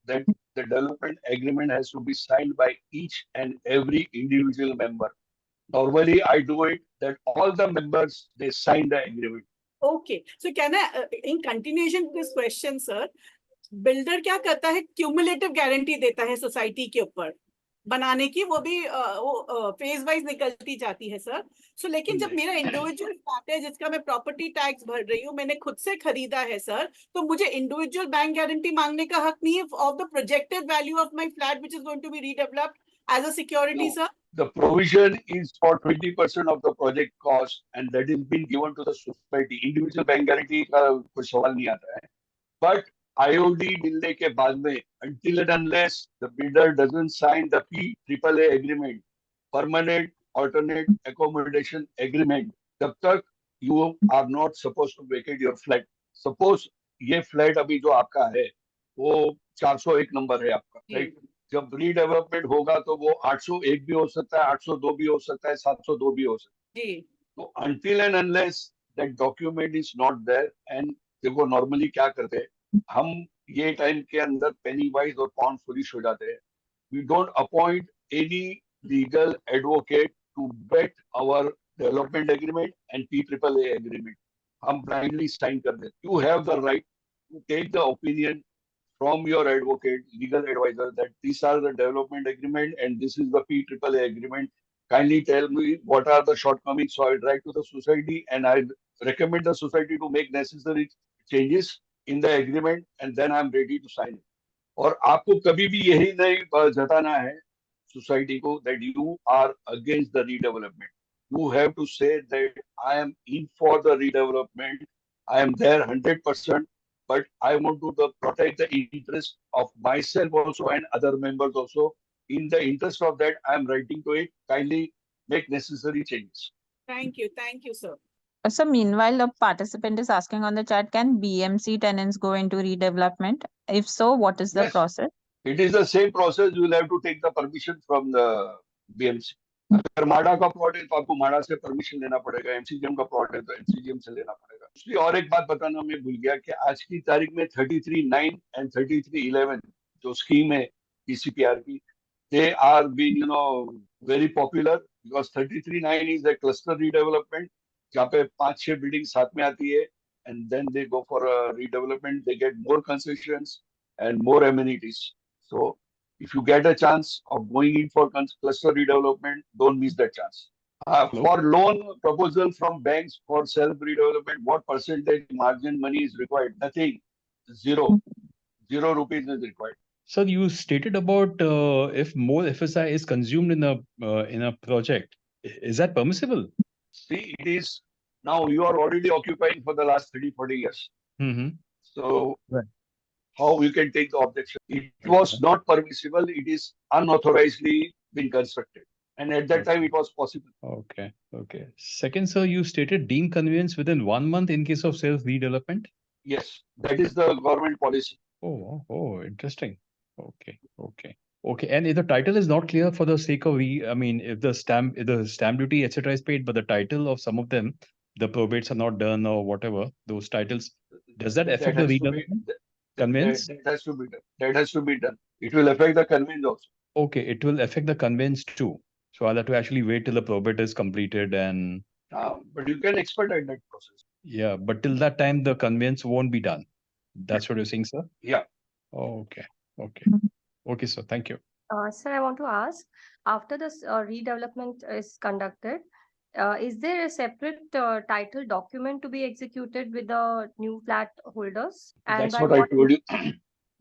then the development agreement has to be signed by each and every individual member. Normally, I do it that all the members they sign the agreement. Okay. So can I, in continuation to this question, sir, builder क्या करता है, cumulative guarantee देता है society के ऊपर बनाने की, वो भी वो फेज वाइज निकलती जाती है सर। सो लेकिन जब मेरा इंडिविजुअल फ्लैट है जिसका मैं प्रॉपर्टी टैक्स भर रही हूँ, मैंने खुद से खरीदा है सर, तो मुझे इंडिविजुअल बैंक गारंटी मांगने का हक नहीं है of the projected value of my flat which is going to be redeveloped as a security sir? The provision is for 20% of the project cost, and that is being given to the society. Individual bank guarantee का कोई सवाल नहीं आता है, but IOD मिलने के बाद में, until and unless the builder doesn't sign the PAAA agreement, permanent alternate accommodation agreement, तब तक you are not supposed to vacate your flat. Suppose ये फ्लैट अभी जो आपका है वो 401 नंबर है आपका, राइट? जब रीडेवलपमेंट होगा तो वो 801 भी हो सकता है, 802 भी हो सकता है, 702 भी हो सकता है। तो until and unless that document is not there, and देखो नॉर्मली क्या करते हैं हम, ये टाइम के अंदर पेनी वाइज और पाउंड फुलिश हो जाते हैं। We don't appoint any legal advocate to vet our development agreement and PAAA agreement. हम ब्लाइंडली साइन कर देते। You have the right to take the opinion from your advocate, legal advisor, that these are the development agreement and this is the PAAA agreement. Kindly tell me what are the shortcomings, so I write to the society and I recommend the society to make necessary changes in the agreement, and then I'm ready to sign it. और आपको कभी भी यही नहीं जताना है society को that you are against the redevelopment. You have to say that I am in for the redevelopment. I am there 100%, but I want to protect the interest of myself also and other members also. In the interest of that, I am writing to it. Kindly make necessary changes. Thank you, sir. So meanwhile, a participant is asking on the chat, can BMC tenants go into redevelopment? If so, what is the Yes. process? It is the same process. You will have to take the permission from the BMC. अगर माडा का plot है तो आपको माडा से permission लेना पड़ेगा, एमसीजीएम का प्लॉट है तो एमसीजीएम से लेना पड़ेगा। इसलिए और एक बात बताना मैं भूल गया कि आज की तारीख में 33(9) and 33(11) जो स्कीम है टीसीपीआर की, they are being very popular because 33(9) is a cluster redevelopment जहाँ पे 5-6 बिल्डिंग साथ में आती है and then they go for a redevelopment, they get more concessions and more amenities. So if you get a chance of going in for cluster redevelopment, don't miss that chance. For loan proposal from banks for self redevelopment, what percentage margin money is required? Nothing. Zero. 0 rupees is required. Sir, you stated about if more FSI is consumed in a project, is that permissible? See, it is now you are already occupying for the last 30-40 years. Mm-hmm. So Right. how you can take the objection? It was not permissible. It is unauthorizedly been constructed. And at that time, it was possible. Okay. Okay. Second, sir, you stated deemed conveyance within 1 month in case of self redevelopment. Yes, that is the government policy. Oh, interesting. Okay. Okay. And if the title is not clear for the sake of if the stamp duty, etc. is paid, but the title of some of them, the probates are not done or whatever, those titles, does that affect the has to be- redevelopment? Conveyance? That has to be done. That has to be done. It will affect the conveyance also. Okay, it will affect the conveyance too. So I'll have to actually wait till the probate is completed and But you can expedite that process. yeah, but till that time the conveyance won't be done. That's what you're saying, sir? Yeah. Okay. Okay, sir. Thank you. Sir, I want to ask, after this redevelopment is conducted, is there a separate title document to be executed with the new flat holders? And That's by what I told you.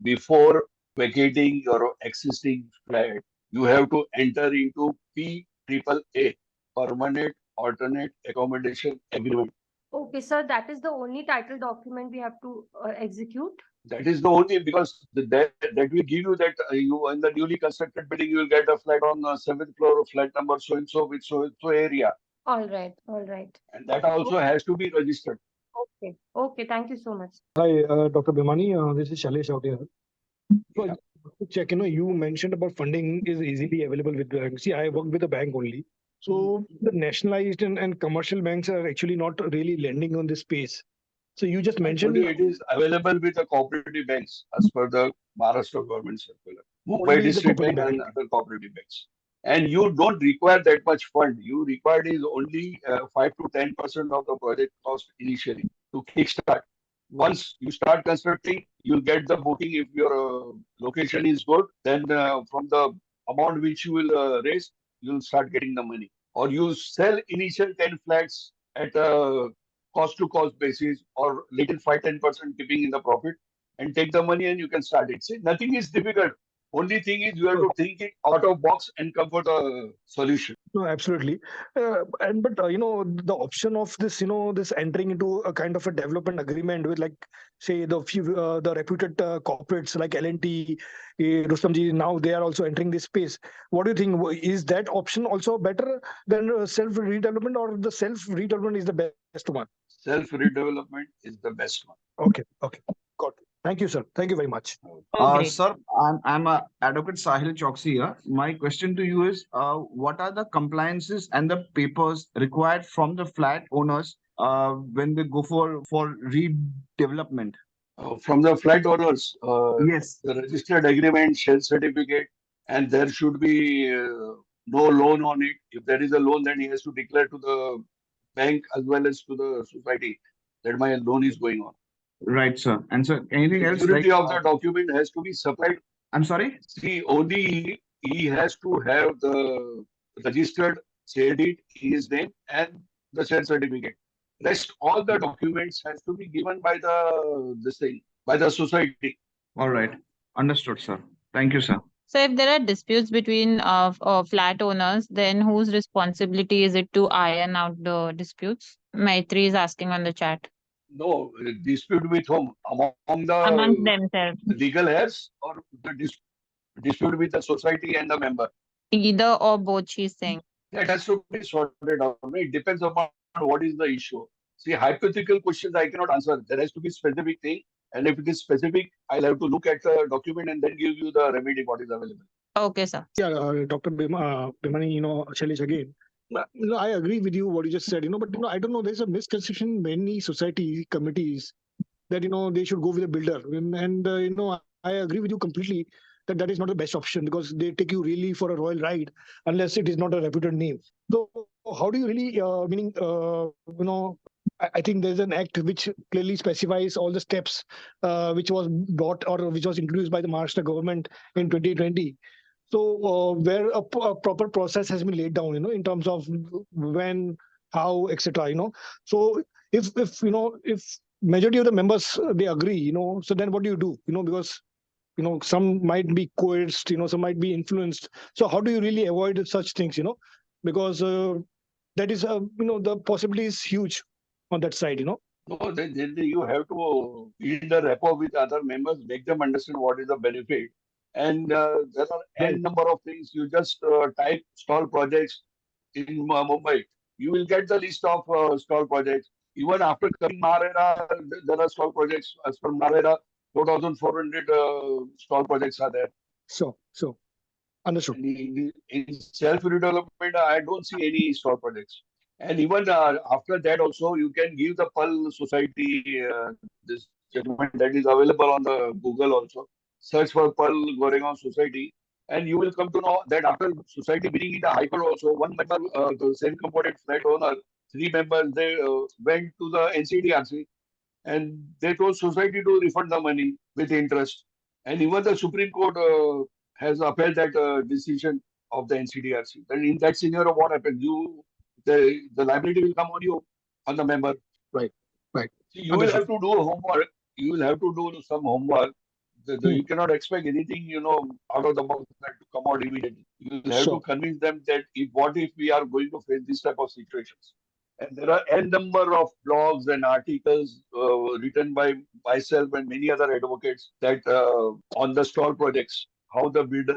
Before vacating your existing flat, you have to enter into PAAA, Permanent Alternate Accommodation Agreement. Okay, sir, that is the only title document we have to execute? That is the only because that will give you that you in the newly constructed building you will get a flat on the 7th floor of flat number so and so with so and so area, All right. and that also has to be registered. Okay, thank you so much. Hi, Dr. Bhimani. This is Shailesh out here. So, Yeah. to check, you mentioned about funding is easily available with banks. See, I work with a bank only. So the nationalized and commercial banks are actually not really lending on this space. So you just mentioned Only it is available with the cooperative banks as per the Maharashtra government circular. Mumbai Only the district bank cooperative and other cooperative banks. And you don't require that much fund. You require is only 5 to 10% of the project cost initially to kickstart. Once you start constructing, you'll get the booking. If your location is good, then from the amount which you will raise, you'll start getting the money. Or you sell initial 10 flats at a cost to cost basis or little 5-10% keeping in the profit and take the money and you can start it. See, nothing is difficult. Only thing is you have to think it out of box and come for the solution. No, absolutely. But the option of this, this entering into a kind of a development agreement with, like, say, the reputed corporates like L&T, Rustomji, now they are also entering this space. What do you think? Is that option also better than self redevelopment, or the self redevelopment is the best one? Self redevelopment is the best one. Okay, got it. Thank you, sir. Thank you very much. Great. Sir, I'm Advocate Sahil Choksi here. My question to you is, what are the compliances and the papers required from the flat owners when they go for redevelopment? From the flat owners, Yes. the registered agreement, shell certificate, and there should be no loan on it. If there is a loan, then he has to declare to the bank as well as to the society that my loan is going on. Right, sir. And so anything else? Security Like, of the document has to be supplied. I'm sorry? See, only he has to have the registered sale deed in his name and the shell certificate. Rest all the documents has to be given by the society. All right. Understood, sir. Thank you, sir. So if there are disputes between flat owners, then whose responsibility is it to iron out the disputes? Maitri is asking on the chat. No dispute with whom? Among Amongst the themselves. legal heirs or the dispute with the society and the member. Either or both, she's saying. That has to be sorted out. It depends upon what is the issue. See, hypothetical questions I cannot answer. There has to be specific thing. And if it is specific, I'll have to look at the document and then give you the remedy what is available. Okay, sir. Yeah, Dr. Bhimani, Shailesh again. I agree with you what you just said, but I don't know. There's a misconception in many society committees that they should go with a builder, and I agree with you completely that that is not the best option because they take you really for a royal ride unless it is not a reputed name. So how do you really meaning I think there's an act which clearly specifies all the steps which was brought or which was introduced by the Maharashtra government in 2020. So where a proper process has been laid down, in terms of when, how, etc. So if majority of the members they agree, so then what do you do? Because some might be coerced, some might be influenced. So how do you really avoid such things? Because that is the possibility is huge on that side. No, then you have to build a rapport with other members, make them understand what is the benefit. And there are n number of things. You just type stall projects in Mumbai. You will get the list of stall projects. Even after coming Marera, there are stall projects. As per Marera, 2,400 stall projects are there. So understood. In self-redevelopment, I don't see any stall projects. And even after that also, you can give the Pearl Society this document that is available on the Google also. Search for Pearl Goregaon Society, and you will come to know that after society being in the High Court also, one member, the self-component flat owner, 3 members, they went to the NCDRC and they told society to refund the money with interest. And even the Supreme Court has upheld that decision of the NCDRC. Then in that scenario, what happens? The liability will come on you, on the member. Right. So you will have to do homework. You will have to do some homework. You cannot expect anything, out of the box to come out immediately. You will have to convince them that what if we are going to face this type of situations. And there are n number of blogs and articles written by myself and many other advocates that on the stall projects, how the builder,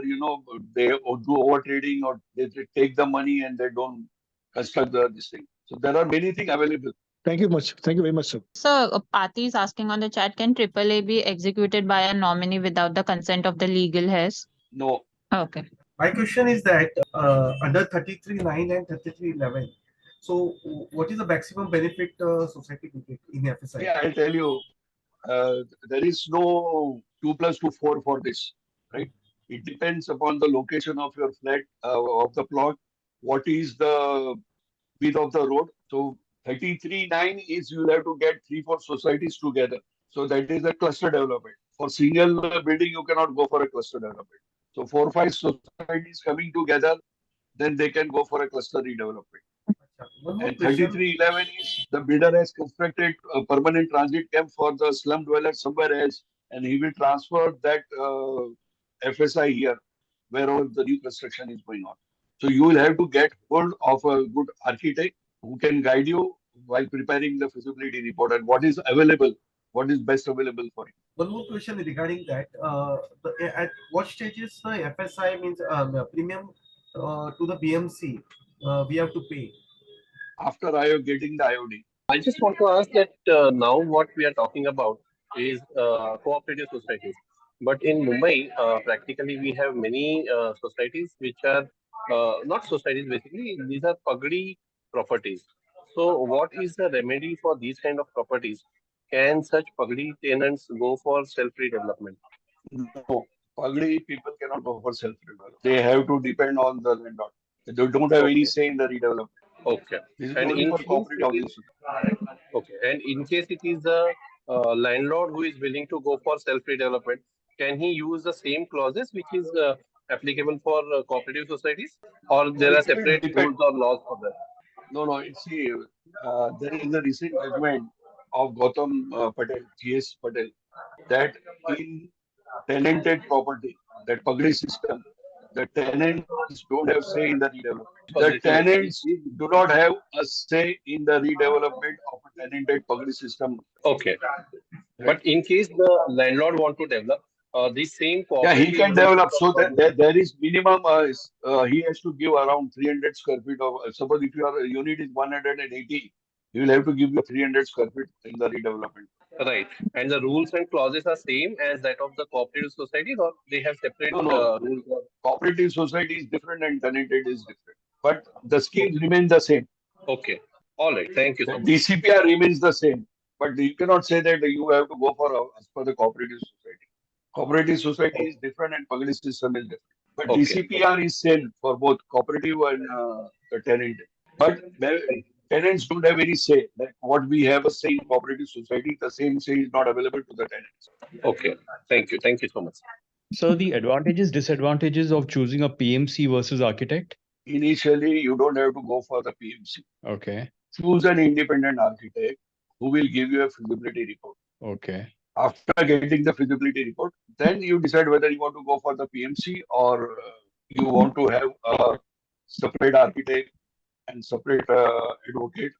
they do over trading or they take the money and they don't construct this thing. So there are many things available. Thank you much. Thank you very much, sir. So Pati is asking on the chat, can AAA be executed by a nominee without the consent of the legal heirs? No. Okay. My question is that under 33.9 and 33.11, so what is the maximum benefit society will get in FSI? Yeah, I'll tell you, there is no 2 + 2 4 for this, right? It depends upon the location of your flat, of the plot, what is the width of the road. So 33.9 is you have to get 3-4 societies together. So that is a cluster development. For single building, you cannot go for a cluster development. So 4-5 societies coming together, then they can go for a cluster redevelopment. And 33.11 is the builder has constructed a permanent transit camp for the slum dwellers somewhere else, and he will transfer that FSI here, wherever the new construction is going on. So you will have to get hold of a good architect who can guide you while preparing the feasibility report and what is available, what is best available for you. One more question regarding that. At what stages the FSI means the premium to the BMC we have to pay? After IO getting the IOD. I just want to ask that now what we are talking about is cooperative societies. But in Mumbai, practically we have many societies which are not societies basically, these are pagdi properties. So what is the remedy for these kind of properties? Can such pagdi tenants go for self-redevelopment? No, pagdi people cannot go for self-redevelopment. They have to depend on the landlord. They don't have any say in the redevelopment. Okay. This is only for cooperative. Okay. And in case it is a landlord who is willing to go for self-redevelopment, can he use the same clauses which is applicable for cooperative societies, or there are separate rules or laws for that? No. See, there is a recent judgment of Gautam Patel, G.S. Patel, that in tenanted property, that pagdi system, the tenants don't have say in the redevelopment. The tenants do not have a say in the redevelopment of a tenanted pagdi system. Okay. But in case the landlord want to develop, the same he can develop. So there is minimum, he has to give around 300 square feet of, suppose if your unit is 180, He will have to give you 300 square feet in the redevelopment. Right. And the rules and clauses are same as that of the cooperative societies, or they have separate No. rules? Cooperative society is different and tenanted is different. But the schemes remain the same. Okay. All right. Thank you The so much. DCPR remains the same. But you cannot say that you have to go as per the cooperative society. Cooperative society is different and public system is different. But Okay. DCPR is same for both cooperative and the tenant. But tenants don't have any say. Like what we have a say in cooperative society, the same say is not available to the tenants. Okay. Thank you. Thank you so much. So the advantages, disadvantages of choosing a PMC versus architect? Initially, you don't have to go for the PMC. Okay. Choose an independent architect who will give you a feasibility report. Okay. After getting the feasibility report, then you decide whether you want to go for the PMC or you want to have a separate architect and separate advocate.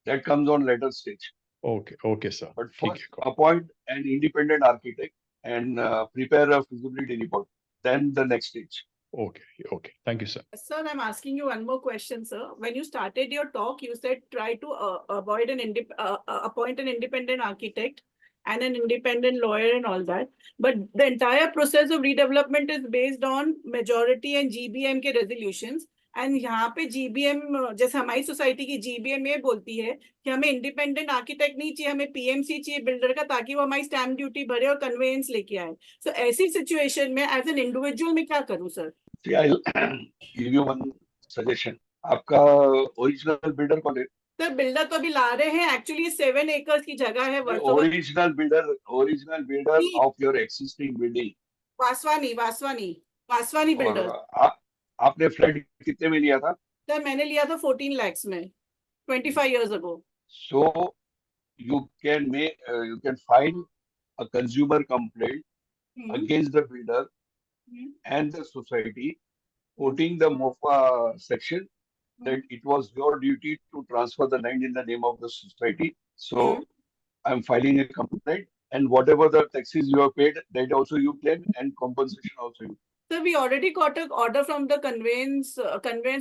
That comes on later stage. Okay. Okay, sir. But ठीक first, है, got it. appoint an independent architect and prepare a feasibility report. Then the next stage. Okay. Okay. Thank you, sir. Sir, I'm asking you one more question, sir. When you started your talk, you said try to appoint an independent architect and an independent lawyer and all that. But the entire process of redevelopment is based on majority and GBM के resolutions. And यहाँ पे GBM जैसे हमारी society की GBM ये बोलती है कि हमें इंडिपेंडेंट आर्किटेक्ट नहीं चाहिए, हमें PMC चाहिए बिल्डर का, ताकि वो हमारी स्टैम्प ड्यूटी भरे और कन्वेंस लेके आए. So ऐसी सिचुएशन में एज एन इंडिविजुअल मैं क्या करूँ sir? See, I'll give you one suggestion. आपका ओरिजिनल बिल्डर कौन है? सर बिल्डर तो अभी ला रहे हैं, एक्चुअली 7 एकर्स की जगह है Versova. Original builder of your existing building. Vaswani builder. आपने फ्लैट कितने में लिया था? सर मैंने लिया था 14 lakhs में 25 years ago. So you can file a consumer complaint against the builder and the society, quoting the MOFA section that it was your duty to transfer the land in the name of the society. So I'm filing a complaint, and whatever the taxes you have paid, that also you claim, and compensation also you. So we already got an order from the conveyance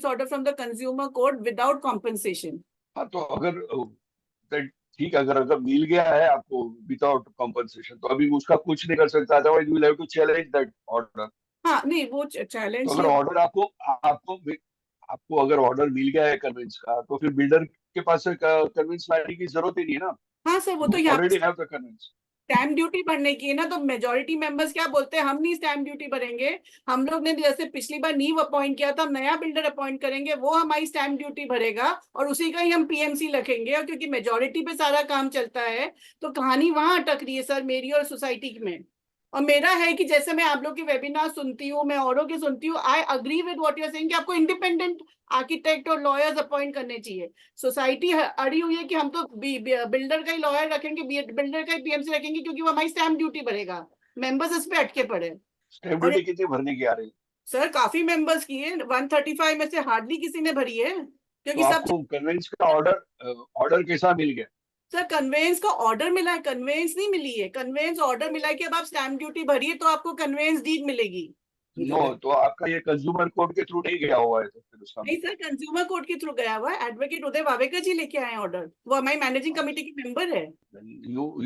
order from the consumer court without compensation. हाँ तो अगर ठीक अगर मिल गया है आपको without compensation तो अभी उसका कुछ नहीं कर सकता. Otherwise you will have to challenge that order. हाँ नहीं वो चैलेंज. तो अगर ऑर्डर आपको अगर ऑर्डर मिल गया है कन्वेंस का, तो फिर बिल्डर के पास कन्वेंस लाने की जरूरत ही नहीं है ना. हाँ सर वो तो यहाँ already have the conveyance. Stamp duty भरने की है ना, तो मेजोरिटी मेंबर्स क्या बोलते हैं, हम नहीं स्टैम्प ड्यूटी भरेंगे. हम लोग ने जैसे पिछली बार नीव अपॉइंट किया था, नया बिल्डर अपॉइंट करेंगे, वो हमारी स्टैम्प ड्यूटी भरेगा और उसी का ही हम PMC रखेंगे. और क्योंकि मेजोरिटी पे सारा काम चलता है तो कहानी वहां अटक रही है सर मेरी और सोसाइटी में. और मेरा है कि जैसे मैं आप लोग के वेबिनार सुनती हूँ, मैं औरों के सुनती हूँ, I agree with what you are saying कि आपको इंडिपेंडेंट आर्किटेक्ट और लॉयर्स अपॉइंट करने चाहिए. सोसाइटी अड़ी हुई है कि हम तो बिल्डर का ही लॉयर रखेंगे, बिल्डर का ही PMC रखेंगे, क्योंकि वो हमारी स्टैम्प ड्यूटी भरेगा. मेंबर्स इस पे अटके पड़े. स्टैम्प ड्यूटी कितनी भरने की आ रही है? सर काफी मेंबर्स की है, 135 में से हार्डली किसी ने भरी है, क्योंकि तो सब. आपको कन्वेंस का ऑर्डर कैसा मिल गया? सर कन्वेंस का ऑर्डर मिला है, कन्वेंस नहीं मिली है. कन्वेंस ऑर्डर मिला है कि अब आप स्टैम्प ड्यूटी भरिए तो आपको कन्वेंस डीड मिलेगी. नो, तो आपका ये कंज्यूमर कोर्ट के थ्रू नहीं गया हुआ है तो फिर उसका नहीं सर कंज्यूमर कोर्ट के थ्रू गया हुआ है. एडवोकेट उदय वावेकर जी लेके आए ऑर्डर, वो हमारी मैनेजिंग कमेटी के मेंबर है.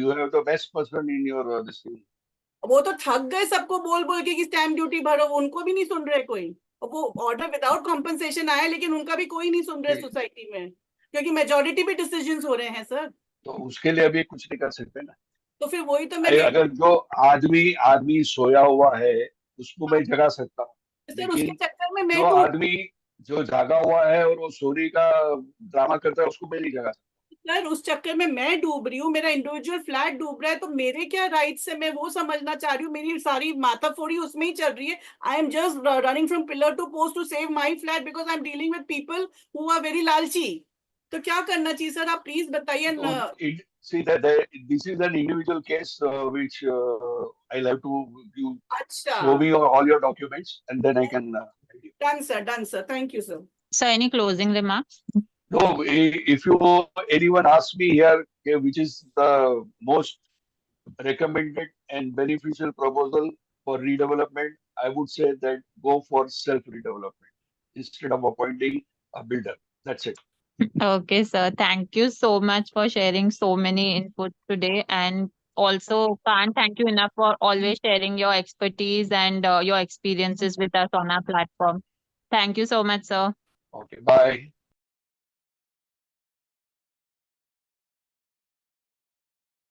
you have the best person in your this thing. वो तो थक गए सबको बोल बोल के कि स्टैम्प ड्यूटी भरो, उनको भी नहीं सुन रहे कोई. वो ऑर्डर विदाउट कॉम्पनसेशन आया, लेकिन उनका भी कोई नहीं सुन रहे सोसाइटी में, क्योंकि मेजोरिटी पे डिसीजंस हो रहे हैं सर. तो उसके लिए अभी कुछ नहीं कर सकते ना. तो फिर वही तो मैं अगर जो आदमी सोया हुआ है उसको मैं जगा सकता हूँ, सर उसके चक्कर में मैं जो आदमी जो जागा हुआ है और वो सोने का ड्रामा करता है उसको मैं नहीं जगा सकता. सर उस चक्कर में मैं डूब रही हूँ, मेरा इंडिविजुअल फ्लैट डूब रहा है, तो मेरे क्या राइट्स है मैं वो समझना चाह रही हूँ. मेरी सारी माथाफोड़ी उसमें ही चल रही है. I am just running from pillar to post to save my flat because I am dealing with people who are very लालची. तो क्या करना चाहिए सर, आप प्लीज बताइए. See that this is an individual case which I'll have to show me all your documents and then I can. Done sir. Thank you sir. So any closing remarks? No, if anyone asks me here which is the most recommended and beneficial proposal for redevelopment, I would say that go for self redevelopment instead of appointing a builder. That's it. Okay, sir. Thank you so much for sharing so many inputs today. And also, can't thank you enough for always sharing your expertise and your experiences with us on our platform. Thank you so much, sir. Okay, bye.